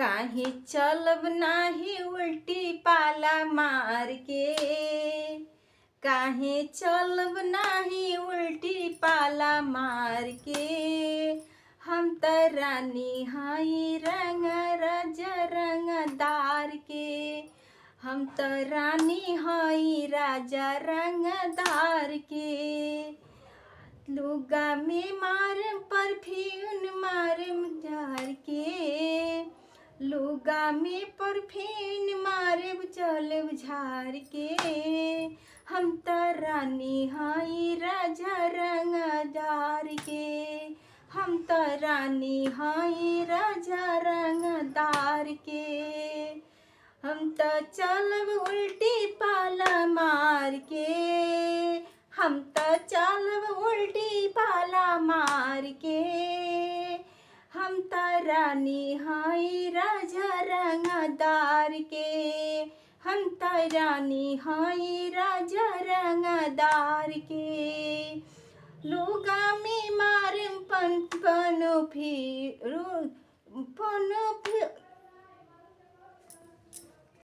काहे चलब नाही उल्टी पाला मार के, काहे चलब नाही उल्टी पाला मार के। हम त रानी हई रंग राजा रंगदार के, हम त रानी हई राजा रंगदार के। लुगा में मारम परफ्यूम मारम झार के, लुगा में परफ्यूम मारब चलब झार के। हम त रानी हई राजा रंगदार के, हम त रानी हई राजा रंगदार के। हम त चलब उल्टी पाला मार के, हम त चलब उल्टी पाला मार के। हम त रानी हई राजा रंगदार के, हम त रानी हई राजा रंगदार के। लुगा में मारम पनो